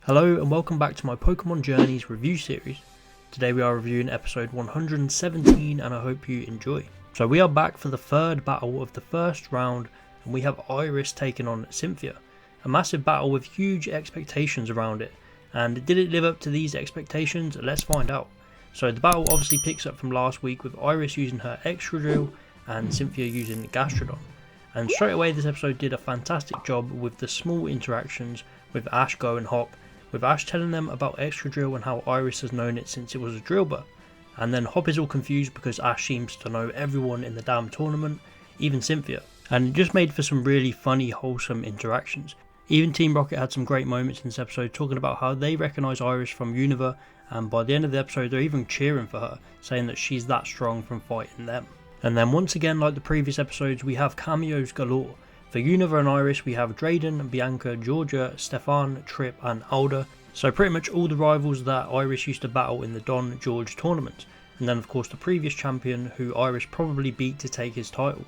Hello and welcome back to my Pokemon Journeys review series. Today we are reviewing episode 117 and I hope you enjoy. So we are back for the third battle of the first round and we have Iris taking on Cynthia. A massive battle with huge expectations around it, and did it live up to these expectations? Let's find out. So the battle obviously picks up from last week with Iris using her Excadrill and Cynthia using Gastrodon. And straight away this episode did a fantastic job with the small interactions with Ash Go and Hop, with Ash telling them about Excadrill and how Iris has known it since it was a Drillbur. And then Hop is all confused because Ash seems to know everyone in the damn tournament, even Cynthia. And it just made for some really funny, wholesome interactions. Even Team Rocket had some great moments in this episode talking about how they recognise Iris from Unova, and by the end of the episode they're even cheering for her, saying that she's that strong from fighting them. And then once again, like the previous episodes, we have cameos galore. For Unova and Iris we have Drayden, Bianca, Georgia, Stefan, Trip and Alda. So pretty much all the rivals that Iris used to battle in the Don George tournament. And then of course the previous champion who Iris probably beat to take his title.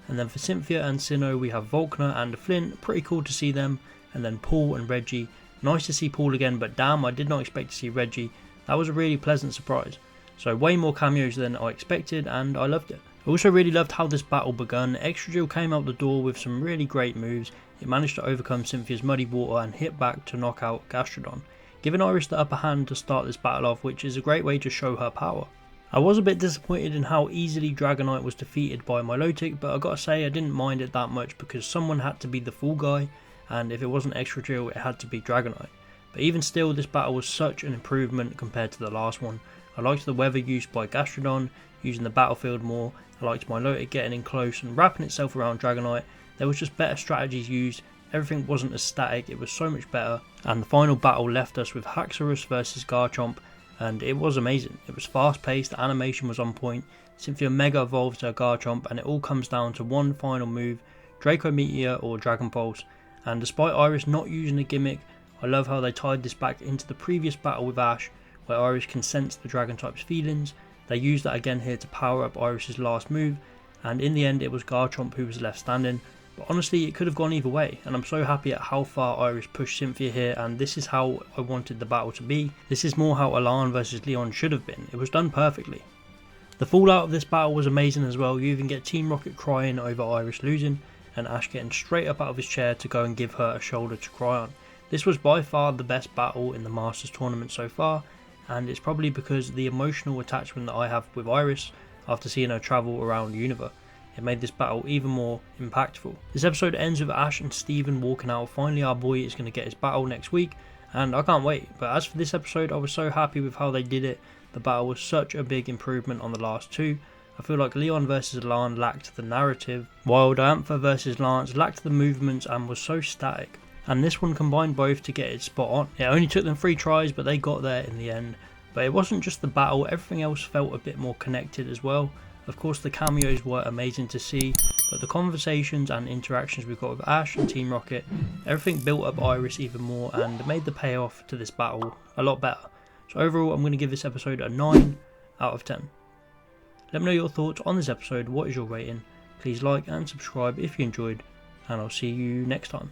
And then for Cynthia and Sinnoh we have Volkner and Flint, pretty cool to see them. And then Paul and Reggie, nice to see Paul again, but damn, I did not expect to see Reggie. That was a really pleasant surprise. So way more cameos than I expected and I loved it. I also really loved how this battle begun. Excadrill came out the door with some really great moves. It managed to overcome Cynthia's Muddy Water and hit back to knock out Gastrodon, giving Iris the upper hand to start this battle off, which is a great way to show her power. I was a bit disappointed in how easily Dragonite was defeated by Milotic, but I gotta say I didn't mind it that much because someone had to be the fool guy, and if it wasn't Excadrill it had to be Dragonite. But even still, this battle was such an improvement compared to the last one. I liked the weather use by Gastrodon, using the battlefield more. I liked Milotic getting in close and wrapping itself around Dragonite. There was just better strategies used, everything wasn't as static, it was so much better. And the final battle left us with Haxorus versus Garchomp, and it was amazing. It was fast paced, the animation was on point, Cynthia mega evolves her Garchomp and it all comes down to one final move, Draco Meteor or Dragon Pulse. And despite Iris not using a gimmick, I love how they tied this back into the previous battle with Ash, where Iris can sense the Dragon type's feelings. They used that again here to power up Iris's last move, and in the end it was Garchomp who was left standing. But honestly it could have gone either way, and I'm so happy at how far Iris pushed Cynthia here, and this is how I wanted the battle to be. This is more how Alain versus Leon should have been. It was done perfectly. The fallout of this battle was amazing as well. You even get Team Rocket crying over Iris losing, and Ash getting straight up out of his chair to go and give her a shoulder to cry on. This was by far the best battle in the Masters tournament so far, and it's probably because the emotional attachment that I have with Iris after seeing her travel around Unova. It made this battle even more impactful. This episode ends with Ash and Steven walking out. Finally our boy is going to get his battle next week, and I can't wait. But as for this episode, I was so happy with how they did it. The battle was such a big improvement on the last two. I feel like Leon versus Alain lacked the narrative, while Diantha versus Lance lacked the movements and was so static. And this one combined both to get it spot on. It only took them 3 tries, but they got there in the end. But it wasn't just the battle, everything else felt a bit more connected as well. Of course the cameos were amazing to see, but the conversations and interactions we got with Ash and Team Rocket, everything built up Iris even more and made the payoff to this battle a lot better. So overall I'm going to give this episode a 9 out of 10. Let me know your thoughts on this episode. What is your rating? Please like and subscribe if you enjoyed, and I'll see you next time.